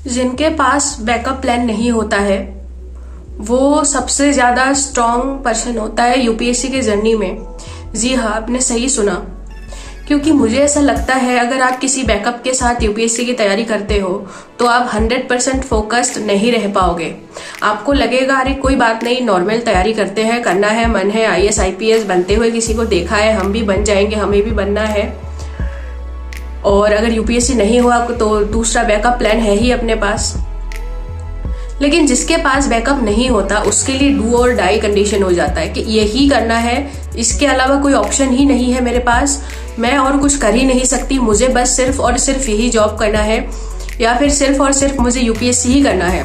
जिनके पास backup plan नहीं होता है वो सबसे ज्यादा स्ट्रांग पर्सन होता है यूपीएससी के जर्नी में। जी हाँ, आपने सही सुना। क्योंकि मुझे ऐसा लगता है अगर आप किसी बैकअप के साथ यूपीएससी की तैयारी करते हो तो आप 100% फोकस्ड नहीं रह पाओगे। आपको लगेगा अरे कोई बात नहीं, नॉर्मल तैयारी करते हैं, करना है, मन है, आईएएस आईपीएस बनते हुए किसी को देखा है, हम भी बन जाएंगे, हमें भी बनना है। और अगर यूपीएससी नहीं हुआ तो दूसरा बैकअप प्लान है ही अपने पास। लेकिन जिसके पास बैकअप नहीं होता उसके लिए डू और डाई कंडीशन हो जाता है कि यही करना है, इसके अलावा कोई ऑप्शन ही नहीं है मेरे पास, मैं और कुछ कर ही नहीं सकती, मुझे बस सिर्फ और सिर्फ यही जॉब करना है, या फिर सिर्फ और सिर्फ मुझे यूपीएससी ही करना है।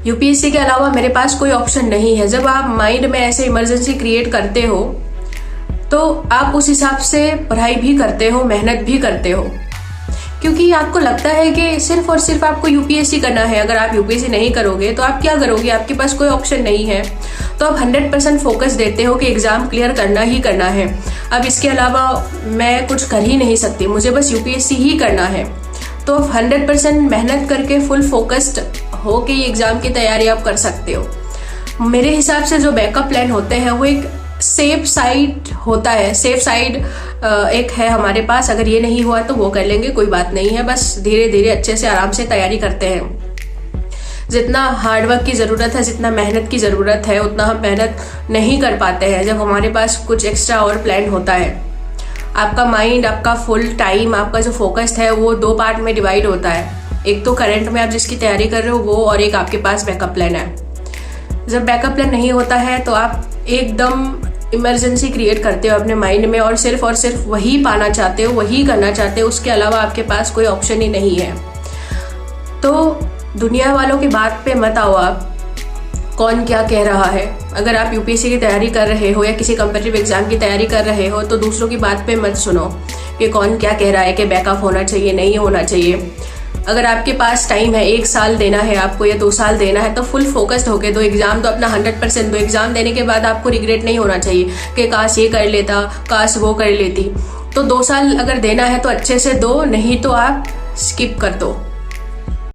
यूपीएससी के अलावा मेरे पास कोई ऑप्शन नहीं है। जब आप माइंड में ऐसे इमरजेंसी क्रिएट करते हो तो आप उस हिसाब से पढ़ाई भी करते हो, मेहनत भी करते हो, क्योंकि आपको लगता है कि सिर्फ और सिर्फ आपको यूपीएससी करना है। अगर आप यूपीएससी नहीं करोगे तो आप क्या करोगे, आपके पास कोई ऑप्शन नहीं है। तो आप 100% फोकस देते हो कि एग्जाम क्लियर करना ही करना है, अब इसके अलावा मैं कुछ कर ही नहीं सकती, मुझे बस यूपीएससी ही करना है। तो 100% मेहनत करके फुल फोकस्ड हो के एग्जाम की तैयारी आप कर सकते हो। मेरे हिसाब से जो बैकअप प्लान होते हैं वो एक सेफ साइड होता है। सेफ साइड एक है हमारे पास, अगर ये नहीं हुआ तो वो कर लेंगे, कोई बात नहीं है, बस धीरे धीरे अच्छे से आराम से तैयारी करते हैं। जितना हार्डवर्क की ज़रूरत है, जितना मेहनत की ज़रूरत है, उतना हम मेहनत नहीं कर पाते हैं जब हमारे पास कुछ एक्स्ट्रा और प्लान होता है। आपका माइंड, आपका फुल टाइम, आपका जो फोकस है वो 2 पार्ट में डिवाइड होता है। एक तो करंट में आप जिसकी तैयारी कर रहे हो वो, और एक आपके पास बैकअप प्लान है। जब बैकअप प्लान नहीं होता है तो आप एकदम इमरजेंसी क्रिएट करते हो अपने माइंड में और सिर्फ वही पाना चाहते हो, वही करना चाहते हो, उसके अलावा आपके पास कोई ऑप्शन ही नहीं है। तो दुनिया वालों की बात पे मत आओ आप, कौन क्या कह रहा है। अगर आप यूपीएससी की तैयारी कर रहे हो या किसी कॉम्पिटिटिव एग्जाम की तैयारी कर रहे हो तो दूसरों की बात पे मत सुनो कि कौन क्या कह रहा है कि बैकअप होना चाहिए, नहीं होना चाहिए। अगर आपके पास टाइम है, 1 साल देना है आपको या 2 साल देना है तो फुल फोकस्ड होके दो एग्जाम, तो अपना 100% दो। एग्जाम देने के बाद आपको रिग्रेट नहीं होना चाहिए कि काश ये कर लेता, काश वो कर लेती। तो 2 साल अगर देना है तो अच्छे से दो, नहीं तो आप स्किप कर दो।